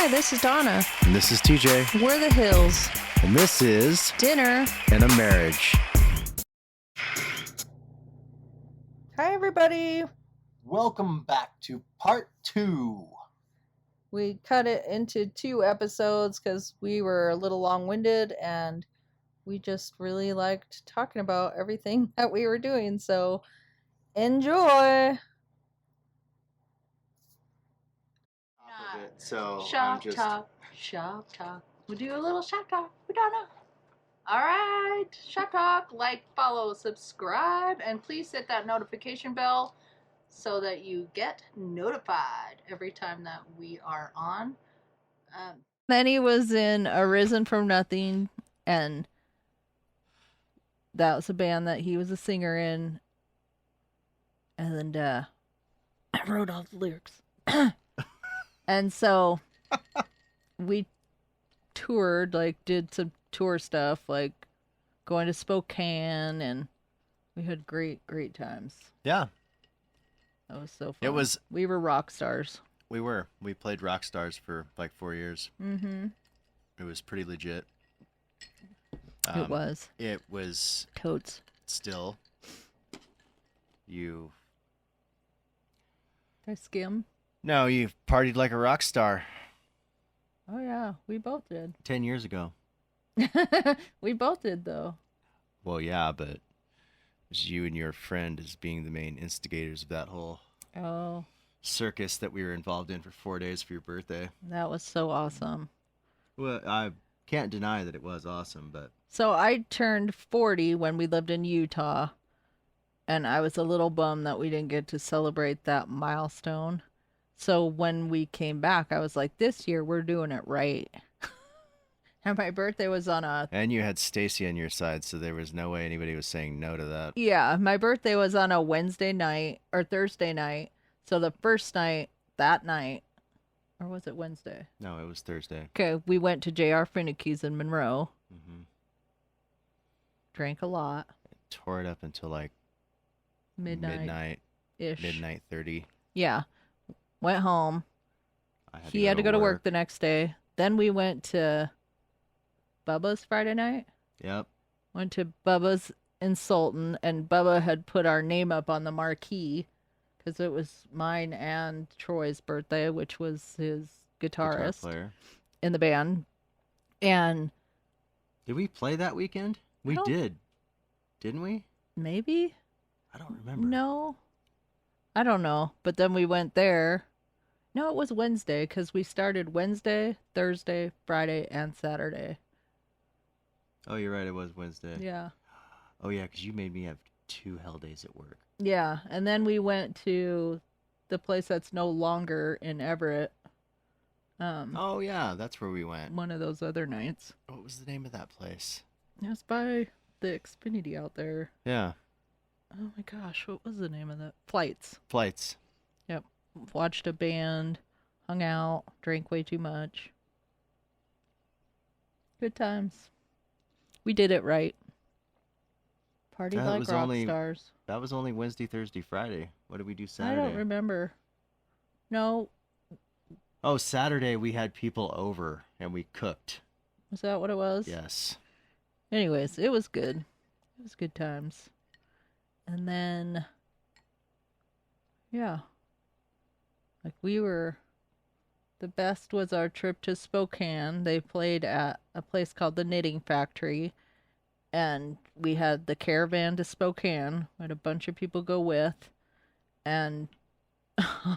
Hi, this is Donna. And this is TJ. We're the Hills. And this is Dinner and a Marriage. Hi, everybody. Welcome back to part 2. We cut it into 2 episodes because we were a little long-winded and we just really liked talking about everything that we were doing. So enjoy. Shop talk. We do a little shop talk. We don't know. All right, shop talk. Like, follow, subscribe, and please hit that notification bell so that you get notified every time that we are on. Then he was in Arisen From Nothing, and that was a band that he was a singer in. And I wrote all the lyrics. And so we toured, like did some tour stuff, like going to Spokane, and we had great times. Yeah. That was so fun. We were rock stars. We were. We played Rockstars for like 4 years. Mm-hmm. It was pretty legit. It was. It was. Totes. Still. You. Did I skim? No, you partied like a rock star. Oh, yeah. We both did. 10 years ago. We both did, though. Well, yeah, but it was you and your friend as being the main instigators of that whole circus that we were involved in for 4 days for your birthday. That was so awesome. Well, I can't deny that it was awesome, but... So I turned 40 when we lived in Utah, and I was a little bummed that we didn't get to celebrate that milestone. So when we came back, I was like, this year we're doing it right. And my birthday was on a... And you had Stacy on your side, so there was no way anybody was saying no to that. Yeah, my birthday was on a Wednesday night, or Thursday night. So the first night, that night, or was it Wednesday? No, it was Thursday. Okay, we went to J.R. Finnecke's in Monroe. Mm-hmm. Drank a lot. Tore it up until like... Midnight-ish. Midnight 30. Yeah. Went home. He had to go to work the next day. Then we went to Bubba's Friday night. Yep. Went to Bubba's in Sultan, and Bubba had put our name up on the marquee because it was mine and Troy's birthday, which was his guitar player in the band. And did we play that weekend? We did. Didn't we? Maybe. I don't remember. No. I don't know. But then we went there. No, it was Wednesday because we started Wednesday, Thursday, Friday, and Saturday. Oh, you're right. It was Wednesday. Yeah. Oh, yeah, because you made me have 2 hell days at work. Yeah, and then we went to the place that's no longer in Everett. Oh, yeah, that's where we went. One of those other nights. What was the name of that place? It was by the Xfinity out there. Yeah. Oh my gosh, what was the name of that? Flights. Yep. Watched a band, hung out, drank way too much. Good times. We did it right. Party like rock stars. That was only Wednesday, Thursday, Friday. What did we do Saturday? I don't remember. No. Oh, Saturday we had people over and we cooked. Was that what it was? Yes. Anyways, it was good. It was good times. And then, yeah, like the best was our trip to Spokane. They played at a place called the Knitting Factory, and we had the caravan to Spokane. We had a bunch of people go with, and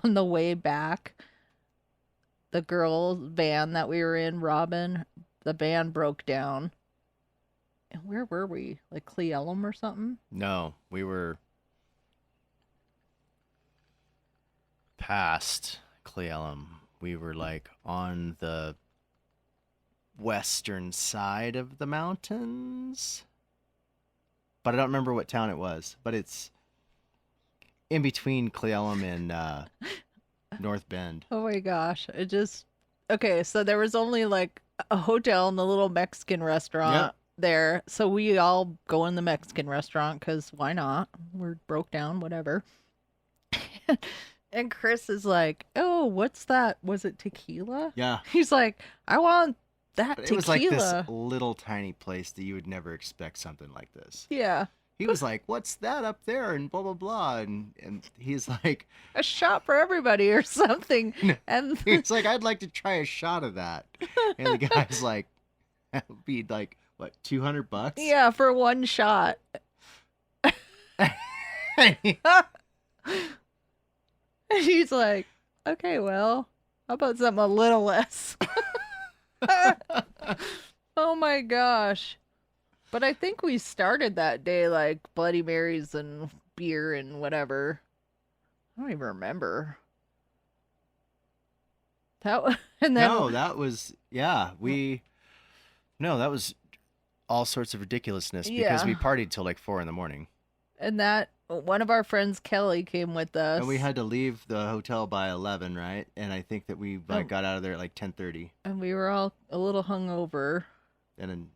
on the way back, the girls' van that we were in, Robin, the van broke down. And where were we? Like Cle Elum or something? No, we were past Cle Elum. We were like on the western side of the mountains. But I don't remember what town it was. But it's in between Cle Elum and North Bend. Oh my gosh. Okay, so there was only like a hotel and the little Mexican restaurant there. So we all go in the Mexican restaurant because why not? We're broke down, whatever. And Chris is like, "Oh, what's that? Was it tequila?" Yeah. He's like, "I want that But it tequila." was like this little tiny place that you would never expect something like this. Yeah. He was like, "What's that up there?" and blah blah blah, and he's like, A shot for everybody or something. And he's like, "I'd like to try a shot of that," and the guy's like, "That would be like what, $200?" yeah, for one shot. And he's like, "Okay, well, how about something a little less?" Oh my gosh. But I think we started that day like Bloody Marys and beer and whatever. I don't even remember. And then No, that was that was all sorts of ridiculousness because we yeah. partied till like 4 in the morning. And that one of our friends, Kelly, came with us. And we had to leave the hotel by 11, right? And I think that we got out of there at like 10:30. And we were all a little hungover. And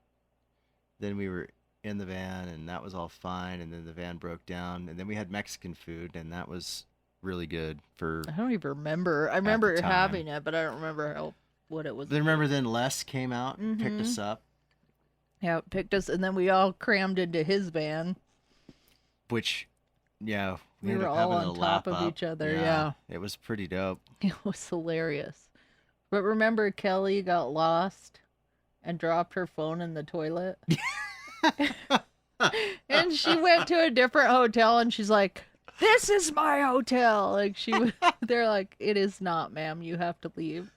then we were in the van, and that was all fine. And then the van broke down, and then we had Mexican food, and that was really good for. I don't even remember. I remember having it, but I don't remember what it was. Then remember, then Les came out and picked us up. Yeah, picked us, and then we all crammed into his van. Which, yeah, we were all on top of each other. Yeah, it was pretty dope. It was hilarious. But remember, Kelly got lost and dropped her phone in the toilet. And she went to a different hotel, and she's like, "This is my hotel." Like they're like, "It is not, ma'am. You have to leave."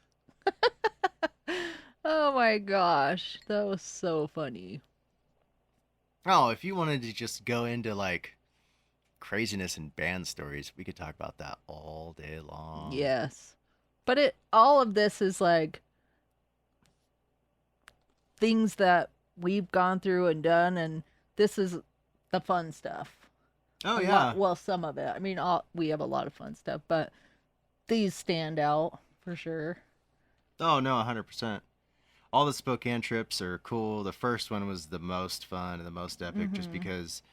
Oh my gosh, that was so funny. Oh, if you wanted to just go into like craziness and band stories, we could talk about that all day long. Yes. But all of this is like things that we've gone through and done, and this is the fun stuff. Oh, yeah. Well, some of it. I mean, we have a lot of fun stuff, but these stand out for sure. Oh, no, 100%. All the Spokane trips are cool. The first one was the most fun and the most epic just because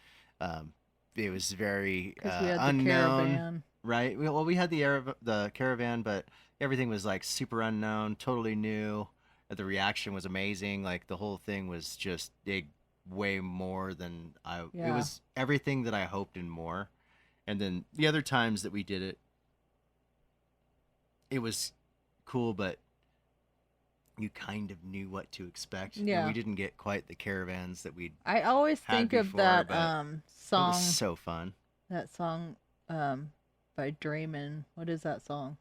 it was very unknown. Right? Well, we had the caravan, but everything was like super unknown, totally new. The reaction was amazing. Like the whole thing was just way more than it was everything that I hoped and more. And then the other times that we did it, it was cool, but you kind of knew what to expect. Yeah. And we didn't get quite the caravans that I always think of that song. It was so fun. That song by Draymond. What is that song?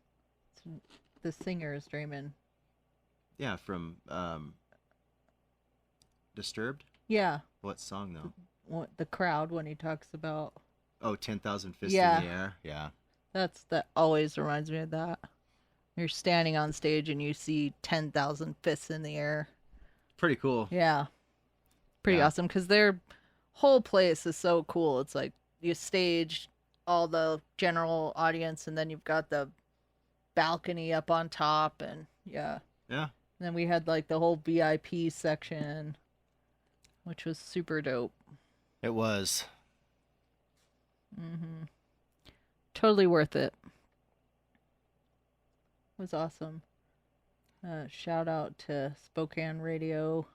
The singer is Draymond. Yeah, from Disturbed? Yeah. What song though? The crowd when he talks about 10,000 fists in the air. Yeah. That always reminds me of that. You're standing on stage and you see 10,000 fists in the air. Pretty cool. Yeah. Pretty awesome because their whole place is so cool. It's like you stage all the general audience and then you've got the balcony up on top and yeah. And then we had like the whole VIP section, which was super dope. It was. Totally worth it. Was awesome. Shout out to Spokane Radio.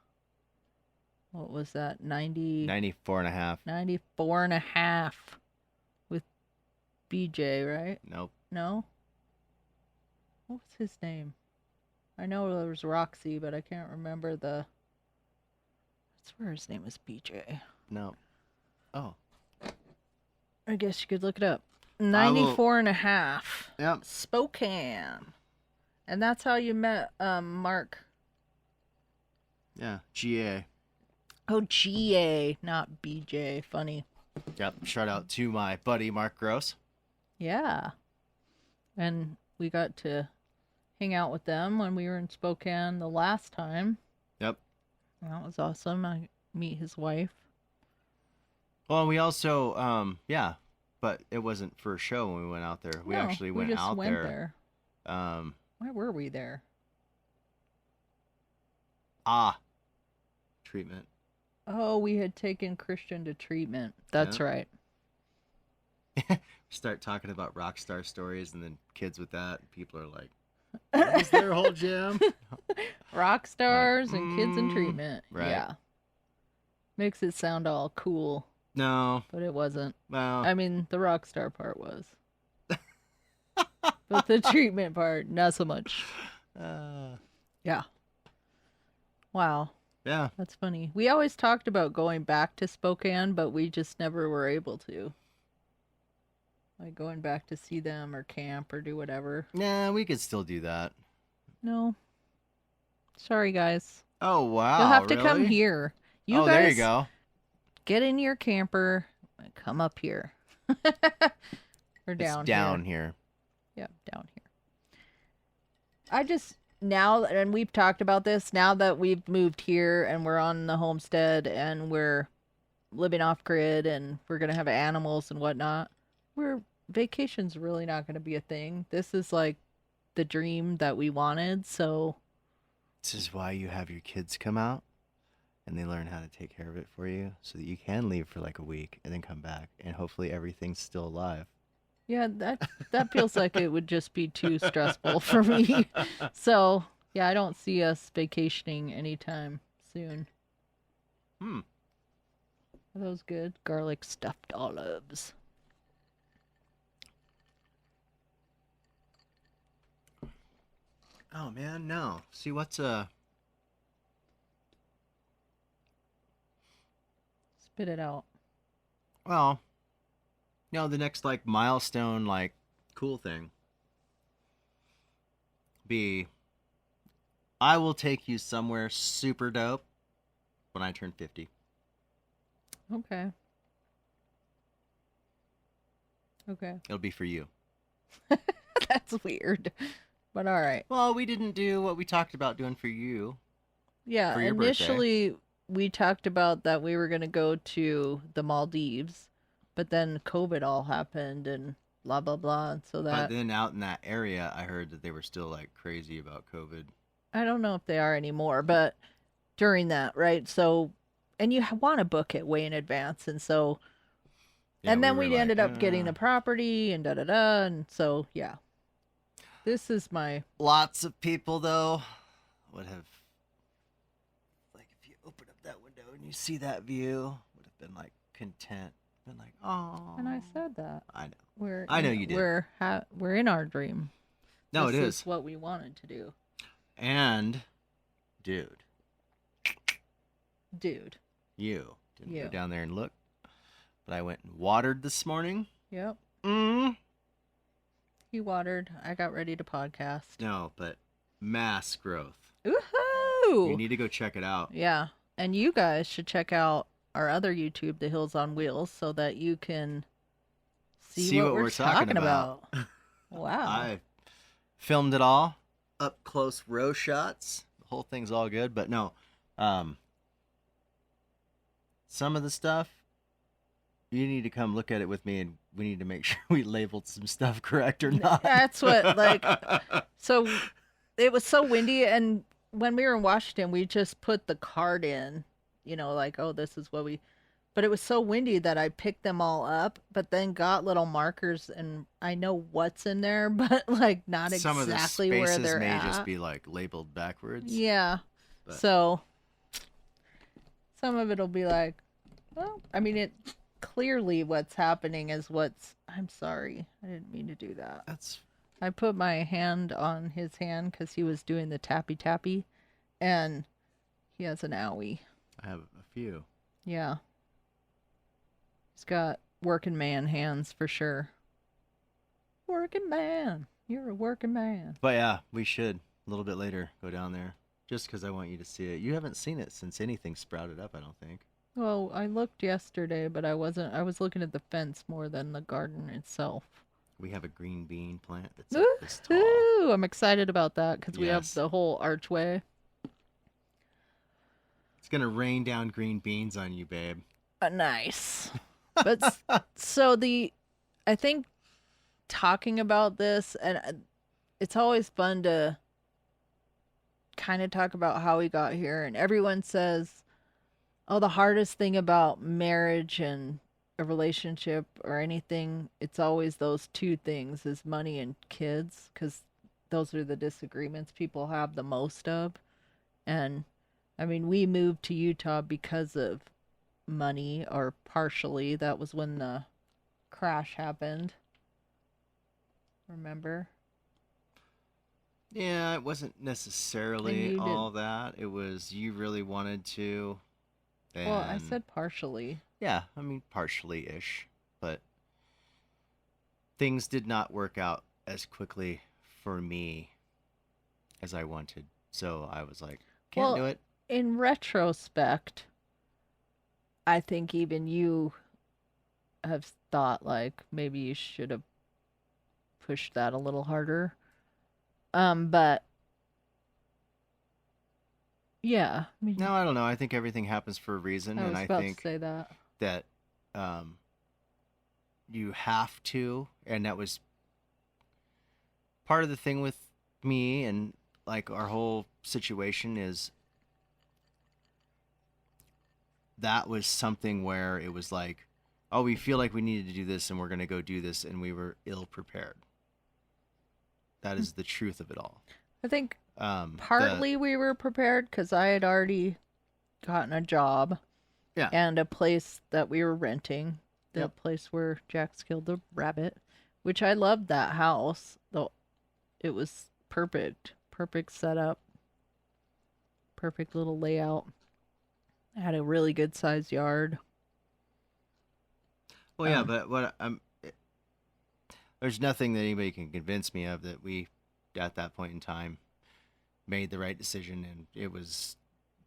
What was that? 94 and a half. 94 and a half with BJ, right? Nope. No? What was his name? I know there was Roxy, but I can't remember I swear his name was BJ. No. Oh. I guess you could look it up. 94 and a half. Yep. Spokane. And that's how you met Mark. Yeah, GA. Oh, GA, not BJ. Funny. Yep. Shout out to my buddy Mark Gross. Yeah. And we got to hang out with them when we were in Spokane the last time. Yep. That was awesome. I meet his wife. Well, we also, but it wasn't for a show when we went out there. We actually went out there. Why were we there? Treatment. Oh, we had taken Christian to treatment. That's right. Start talking about Rockstar stories, and then kids with that, people are like, "What is their whole gym?" Rockstars and kids in treatment. Right. Yeah. Makes it sound all cool. No. But it wasn't. Well. I mean, the Rockstar part was. But the treatment part, not so much. Yeah. Wow. Yeah. That's funny. We always talked about going back to Spokane, but we just never were able to. Like going back to see them or camp or do whatever. Yeah, we could still do that. No. Sorry, guys. Oh, wow. You'll have to come here. You guys, there you go. Get in your camper and come up here. Or down here. Down here. Yeah, down here. I just, now, and we've talked about this, now that we've moved here and we're on the homestead and we're living off grid and we're going to have animals and whatnot, vacation's really not going to be a thing. This is like the dream that we wanted, so. This is why you have your kids come out and they learn how to take care of it for you so that you can leave for like a week and then come back and hopefully everything's still alive. Yeah, that feels like it would just be too stressful for me. So, yeah, I don't see us vacationing anytime soon. Are those good? Garlic stuffed olives. Oh, man, no. See, what's Spit it out. Well, the next, like, milestone, like, cool thing be, I will take you somewhere super dope when I turn 50. Okay. It'll be for you. That's weird. But all right. Well, we didn't do what we talked about doing for you. Yeah, for your initially we talked about that we were going to go to the Maldives, but then COVID all happened and blah, blah, blah. And so But then out in that area, I heard that they were still like crazy about COVID. I don't know if they are anymore, but during that, right? So, and you want to book it way in advance. And so, Yeah, and then we we were ended like, up getting the property and da-da-da. And so, yeah. This is my... Lots of people, though, would have, like, if you open up that window and you see that view, would have been, like, content. Been like, oh. And I said that. I know. You did. We're in our dream. No, this it is. This is what we wanted to do. And, dude. You didn't go down there and look. But I went and watered this morning. Yep. He watered. I got ready to podcast. No, but mass growth. Woohoo! You need to go check it out. Yeah. And you guys should check out our other YouTube, The Hills on Wheels, so that you can see what we're talking about. Wow. I filmed it all. Up close row shots. The whole thing's all good. But no, some of the stuff, you need to come look at it with me, and we need to make sure we labeled some stuff correct or not. That's what, like, so it was so windy, and when we were in Washington, we just put the card in, like, oh, this is what but it was so windy that I picked them all up, but then got little markers, and I know what's in there, but, like, not some exactly of the where they're may at. just be, like, labeled backwards. Yeah. But. So some of it'll be like, well, I mean, it clearly what's happening is I'm sorry. I didn't mean to do that. I put my hand on his hand because he was doing the tappy, and he has an owie. I have a few. Yeah. He's got working man hands for sure. Working man. You're a working man. But yeah, we should, a little bit later, go down there. Just because I want you to see it. You haven't seen it since anything sprouted up, I don't think. Well, I looked yesterday, but I was looking at the fence more than the garden itself. We have a green bean plant that's like this tall. Ooh, I'm excited about that because we have the whole archway. It's going to rain down green beans on you, babe. Nice. But so I think talking about this, and it's always fun to kind of talk about how we got here, and everyone says, oh, the hardest thing about marriage and a relationship or anything, it's always those two things, is money and kids, because those are the disagreements people have the most of. And I mean, we moved to Utah because of money, or partially. That was when the crash happened. Remember? Yeah, it wasn't necessarily all that. It was you really wanted to. Well, I said partially. Yeah, I mean, partially-ish. But things did not work out as quickly for me as I wanted. So I was like, can't do it. In retrospect, I think even you have thought like maybe you should have pushed that a little harder. But yeah, I mean, no, I don't know. I think everything happens for a reason, and I think to say that you have to, and that was part of the thing with me and like our whole situation is that was something where it was like, oh, we feel like we needed to do this and we're going to go do this, and we were ill prepared. That is the truth of it all. I think partly we were prepared because I had already gotten a job. Yeah. And a place that we were renting. The place where Jax killed the rabbit. Which I loved that house. Though it was perfect. Perfect setup. Perfect little layout. It had a really good sized yard. Well, yeah, but what there's nothing that anybody can convince me of that we, at that point in time, made the right decision and it was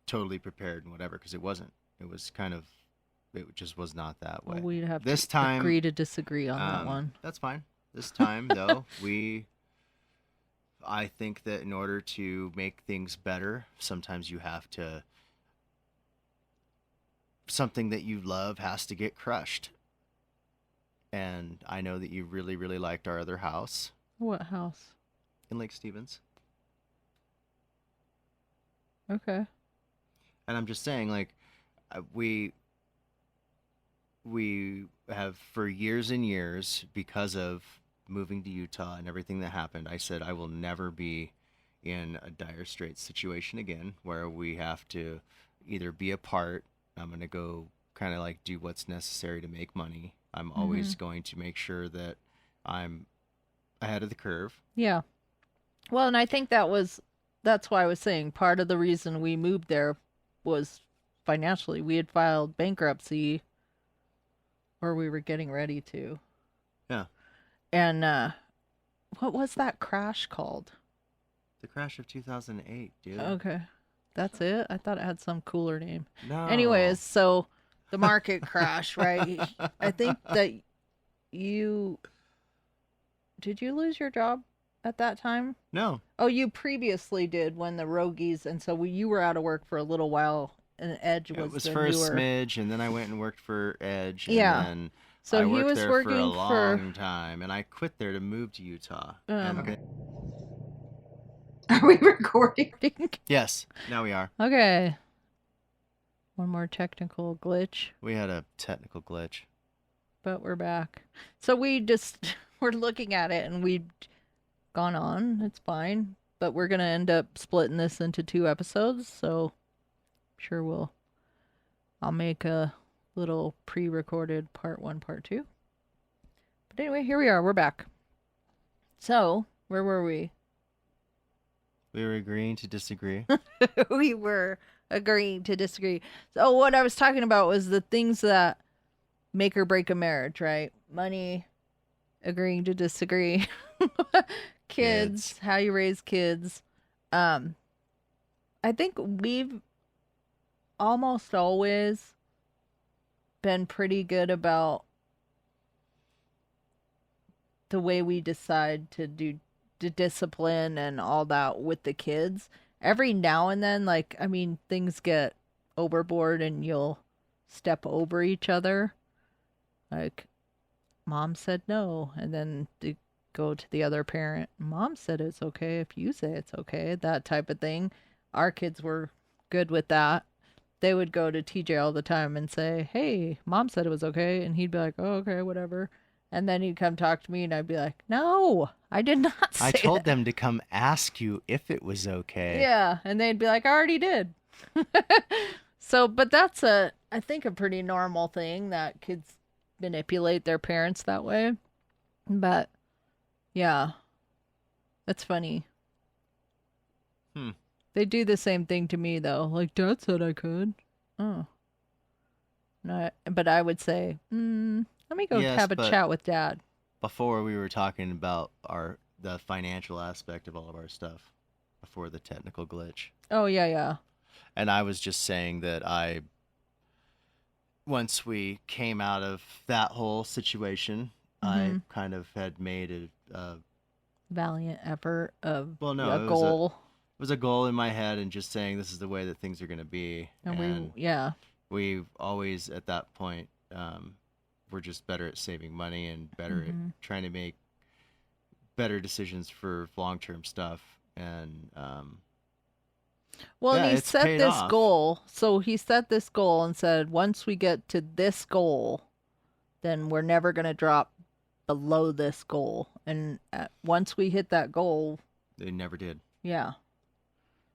totally prepared and whatever, because it wasn't. It was kind of, it just was not that way. Well, we'd have this to time, agree to disagree on that one. That's fine. This time, though, I think that in order to make things better, sometimes you have to, something that you love has to get crushed. And I know that you really, really liked our other house. What house? In Lake Stevens. Okay. And I'm just saying, like, we have for years and years, because of moving to Utah and everything that happened, I said I will never be in a dire straits situation again where we have to either be apart. I'm going to go kind of like do what's necessary to make money. I'm always going to make sure that I'm ahead of the curve. Yeah. Well, and I think that's why I was saying part of the reason we moved there was financially. We had filed bankruptcy, or we were getting ready to. Yeah. And what was that crash called? The crash of 2008, dude. Okay. That's it? I thought it had some cooler name. No. Anyways, so the market crash, right? I think that did you lose your job at that time? No. Oh, you previously did when the Rogies, and so you were out of work for a little while, and Edge was it was the for newer... a smidge, and then I went and worked for Edge. And yeah. Then so I he was there working for a long time, and I quit there to move to Utah. Okay. Are we recording? Yes, now we are. Okay. One more technical glitch. We had a technical glitch. But we're back. So we're looking at it and we've gone on. It's fine. But we're going to end up splitting this into 2 episodes. So I'm sure I'll make a little pre-recorded part 1, part 2. But anyway, here we are. We're back. So where were we? We were agreeing to disagree. We were agreeing to disagree. So what I was talking about was the things that make or break a marriage, right? Money, agreeing to disagree, kids, how you raise kids. I think we've almost always been pretty good about the way we decide to do the discipline and all that with the kids. Every now and then, like, I mean, things get overboard and you'll step over each other. Like, mom said no, and then they go to the other parent. Mom said it's okay if you say it's okay, that type of thing. Our kids were good with that. they would go to TJ all the time and say, "Hey, Mom said it was okay," and he'd be like, "Oh, okay, whatever." And then he'd come talk to me, and I'd be like, "No, I did not say I told that." them to come ask you if it was okay. Yeah, and they'd be like, "I already did." So, but that's I think a pretty normal thing that kids manipulate their parents that way. But yeah, that's funny. They do the same thing to me though. Like, Dad said I could. Oh. No, but I would say, let me go have a chat with Dad. Before we were talking about the financial aspect of all of our stuff before the technical glitch. Oh, yeah. And I was just saying that once we came out of that whole situation, I kind of had made a valiant effort of a goal. It was a goal in my head, and just saying this is the way that things are going to be. And we've always at that point we're just better at saving money and better at trying to make better decisions for long-term stuff. And he set this goal. So he set this goal and said, once we get to this goal, then we're never going to drop below this goal. And once we hit that goal, they never did. Yeah.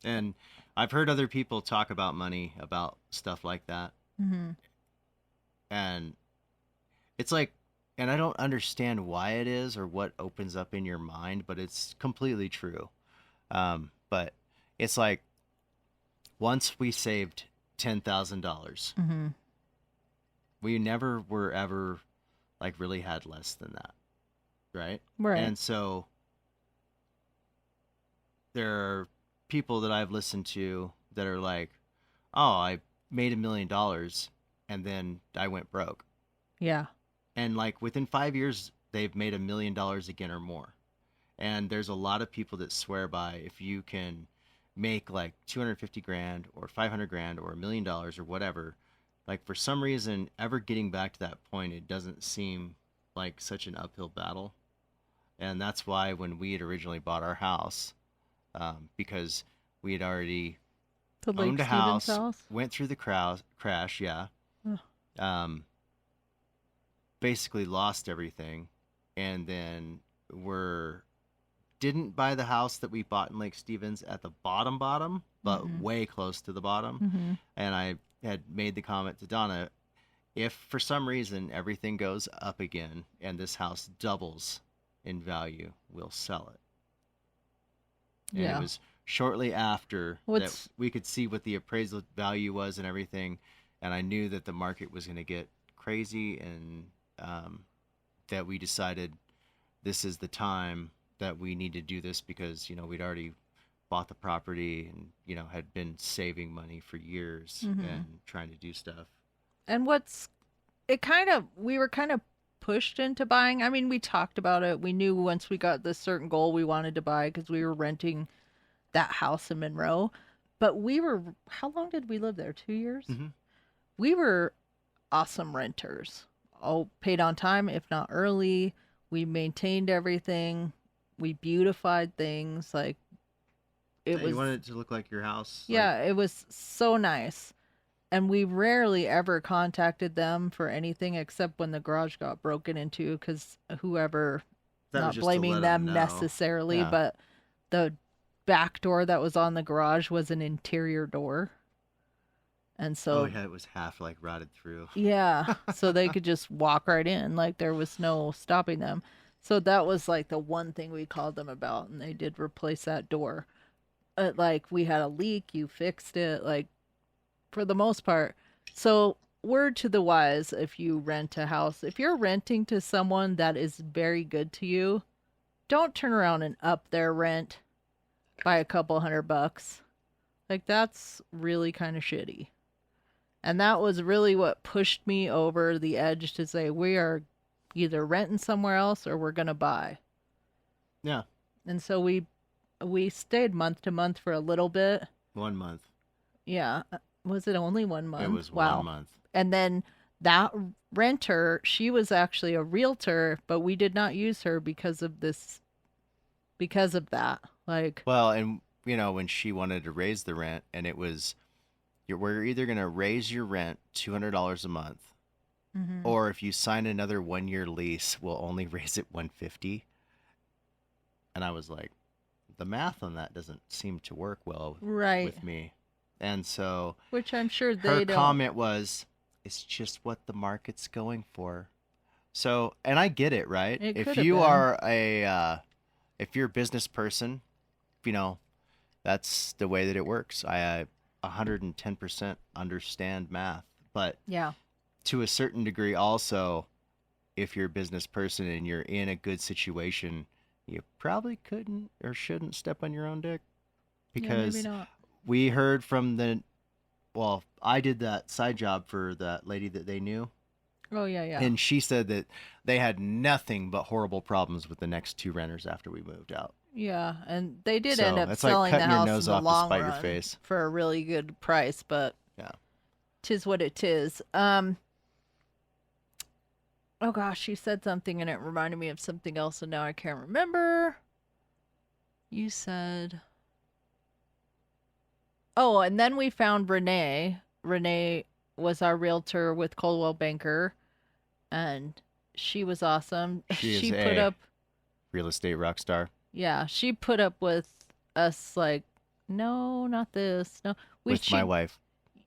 And I've heard other people talk about money, about stuff like that. And it's like, and I don't understand why it is or what opens up in your mind, but it's completely true. But it's like, once we saved $10,000, we never were ever like really had less than that. Right. And so there are people that I've listened to that are like, oh, I made $1 million and then I went broke. Yeah. And like within 5 years, they've made $1 million again or more. And there's a lot of people that swear by, if you can make like 250 grand or 500 grand or $1 million or whatever, like for some reason, ever getting back to that point, it doesn't seem like such an uphill battle. And that's why when we had originally bought our house, because we had already owned a house, went through the crash, basically lost everything, and then didn't buy the house that we bought in Lake Stevens at the bottom, but way close to the bottom. And I had made the comment to Donna, if for some reason everything goes up again and this house doubles in value, we'll sell it. And it was shortly after that we could see what the appraisal value was and everything, and I knew that the market was going to get crazy, and that we decided this is the time that we need to do this, because we'd already bought the property and had been saving money for years and trying to do stuff. And we were kind of pushed into buying. I mean, we talked about it. We knew once we got this certain goal we wanted to buy, because we were renting that house in Monroe. But how long did we live there? 2 years? We were awesome renters. All paid on time, if not early. We maintained everything. We beautified things. Like, you wanted it to look like your house. Yeah, it was so nice. And we rarely ever contacted them for anything except when the garage got broken into, because whoever, not blaming them necessarily, but the back door that was on the garage was an interior door. And so, it was half like rotted through. Yeah, so they could just walk right in, like there was no stopping them. So that was like the one thing we called them about, and they did replace that door. Like, we had a leak, you fixed it, like, for the most part. So, word to the wise, if you rent a house, if you're renting to someone that is very good to you, don't turn around and up their rent by a couple $100. Like, that's really kind of shitty. And that was really what pushed me over the edge to say, we are either renting somewhere else or we're going to buy. Yeah. And so we stayed month to month for a little bit. 1 month. Yeah. Was it only 1 month? It was 1 month. And then that renter, she was actually a realtor, but we did not use her because of that. Like, well, and when she wanted to raise the rent, and it was we're either going to raise your rent $200 a month, or if you sign another 1-year lease, we'll only raise it $150. And I was like, the math on that doesn't seem to work well with me. And so, which I'm sure her comment was, it's just what the market's going for. So, and I get it, right? If you are if you're a business person, you know, that's the way that it works. I 110% understand math, but to a certain degree also, if you're a business person and you're in a good situation, you probably couldn't or shouldn't step on your own dick, because we heard from I did that side job for that lady that they knew. Oh, yeah. And she said that they had nothing but horrible problems with the next 2 renters after we moved out. Yeah, and they did end up selling the house in the long run for a really good price, but tis what it tis. Oh gosh, you said something and it reminded me of something else, and now I can't remember. You said... Oh, and then we found Renee. Renee was our realtor with Coldwell Banker, and she was awesome. She put up real estate rock star. Yeah, she put up with us like, no, not this. No, with my wife.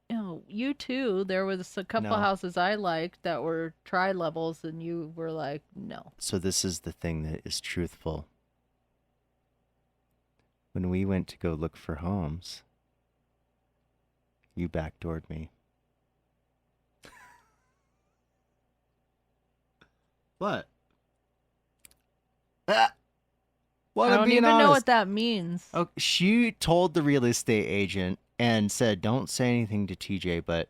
No, you too. There was a couple houses I liked that were tri-levels, and you were like, no. So this is the thing that is truthful. When we went to go look for homes, you backdoored me. What? I don't even know what that means. Oh, she told the real estate agent and said, don't say anything to TJ, but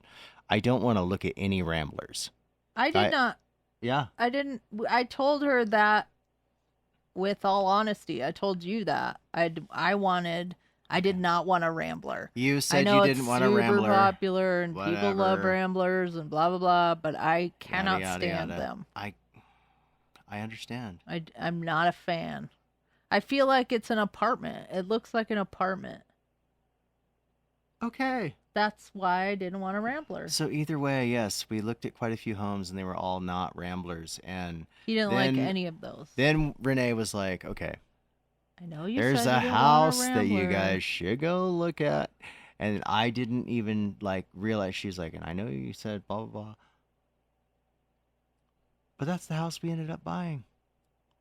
I don't want to look at any ramblers. I did not. Yeah. I didn't. I told her that with all honesty. I told you that. I did not want a rambler. You said you didn't want a rambler. Super popular and people love ramblers and blah, blah, blah, but I cannot stand them. I understand. I'm not a fan. I feel like it's an apartment. It looks like an apartment. Okay. That's why I didn't want a rambler. So either way, yes, we looked at quite a few homes and they were all not ramblers. And he didn't like any of those. Then Renee was like, okay, I know you there's said a house that you guys should go look at. And I didn't even realize. She's like, and I know you said blah, blah, blah. But that's the house we ended up buying.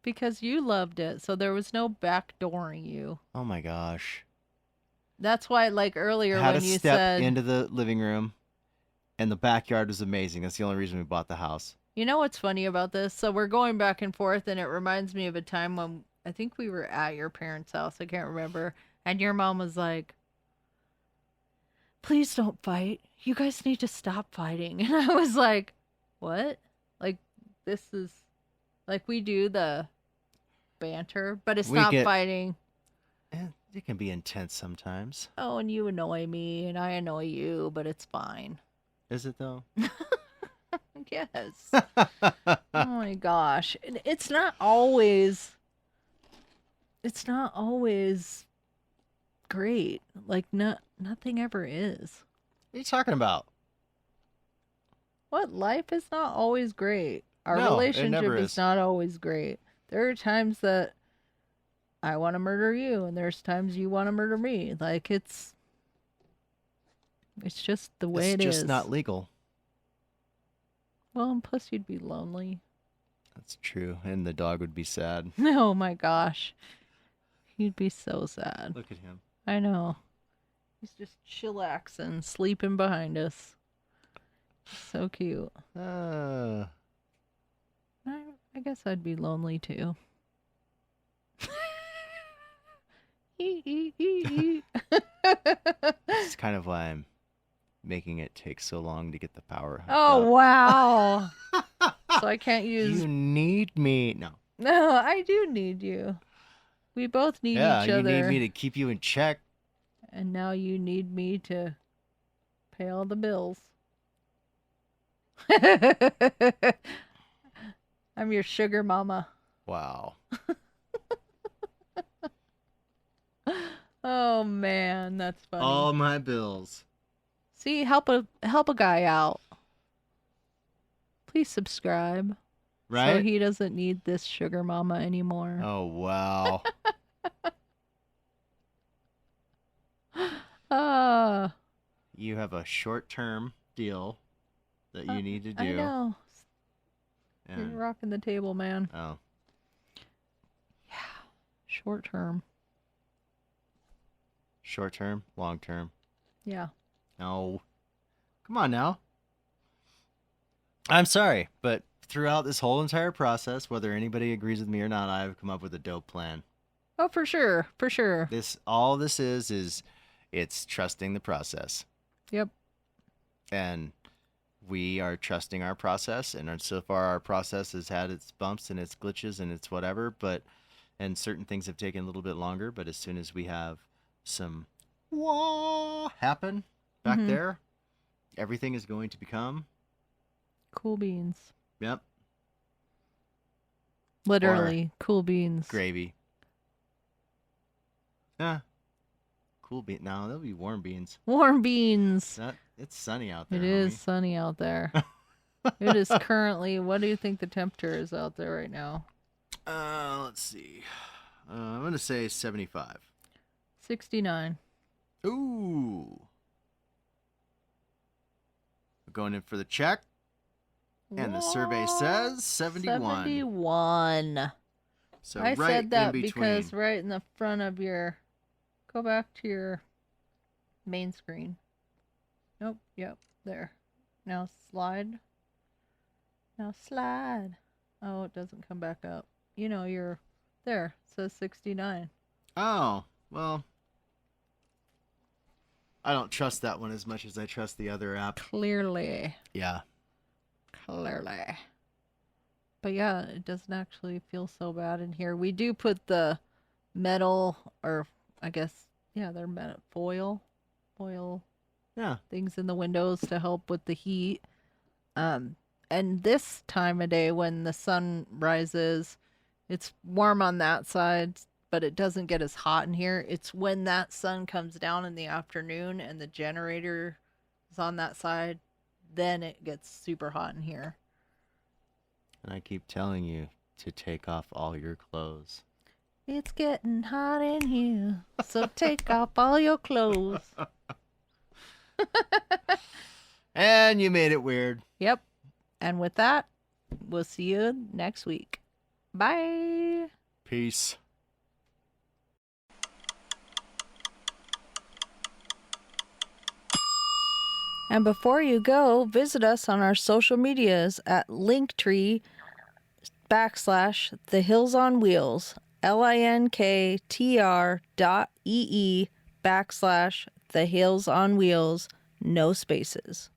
Because you loved it, so there was no backdooring you. Oh my gosh. That's why, earlier when you said... Had to step into the living room, and the backyard was amazing. That's the only reason we bought the house. You know what's funny about this? So we're going back and forth, and it reminds me of a time when I think we were at your parents' house. I can't remember. And your mom was like, please don't fight. You guys need to stop fighting. And I was like, what? This is... we do the banter, but it's not fighting. It can be intense sometimes. Oh, and you annoy me, and I annoy you, but it's fine. Is it, though? Yes. Oh, my gosh. It's not always great. Nothing ever is. What are you talking about? What? Life is not always great. Our relationship is not always great. There are times that I want to murder you, and there's times you want to murder me. It's just the way it is. It's just not legal. Well, and plus you'd be lonely. That's true, and the dog would be sad. Oh my gosh. He'd be so sad. Look at him. I know. He's just chillaxing, sleeping behind us. So cute. I guess I'd be lonely too. It's kind of why I'm making it take so long to get the power. Oh, wow. So I can't use... You need me. No, I do need you. We both need each other. Yeah, you need me to keep you in check. And now you need me to pay all the bills. I'm your sugar mama. Wow. Oh, man, that's funny. All my bills. See, help a guy out. Please subscribe. Right? So he doesn't need this sugar mama anymore. Oh, wow. You have a short-term deal that you need to do. I know. And... You're rocking the table, man. Oh. Yeah. Short term. Short term, long term. Yeah. No. Come on now. I'm sorry, but throughout this whole entire process, whether anybody agrees with me or not, I've come up with a dope plan. Oh, for sure. For sure. All this is it's trusting the process. Yep. And we are trusting our process, and so far our process has had its bumps and its glitches and its whatever, and certain things have taken a little bit longer, but as soon as we have some happen back there, everything is going to become cool beans. Yep. Literally, cool beans. Gravy. Yeah. Cool bean. No, that'll be warm beans. Warm beans. It's sunny out there. It is sunny out there. It is currently, what do you think the temperature is out there right now? Let's see. I'm going to say 75. 69. Ooh. Going in for the check. And the survey says 71. 71. So I right said that in because right in the front of your... Go back to your main screen. Nope. Yep. There. Now slide. Now slide. Oh, it doesn't come back up. You know, you're there. It says 69. Oh, well. I don't trust that one as much as I trust the other app. Clearly. Yeah. Clearly. But yeah, it doesn't actually feel so bad in here. We do put the metal, or I guess, yeah, they're metal foil things in the windows to help with the heat. And this time of day when the sun rises, it's warm on that side, but it doesn't get as hot in here. It's when that sun comes down in the afternoon and the generator is on that side, then it gets super hot in here. And I keep telling you to take off all your clothes. It's getting hot in here, so take off all your clothes. And you made it weird. Yep. And with that, we'll see you next week. Bye. Peace. And before you go, visit us on our social medias at Linktree/The Hills on Wheels, linktr.ee/The Hills on Wheels, no spaces.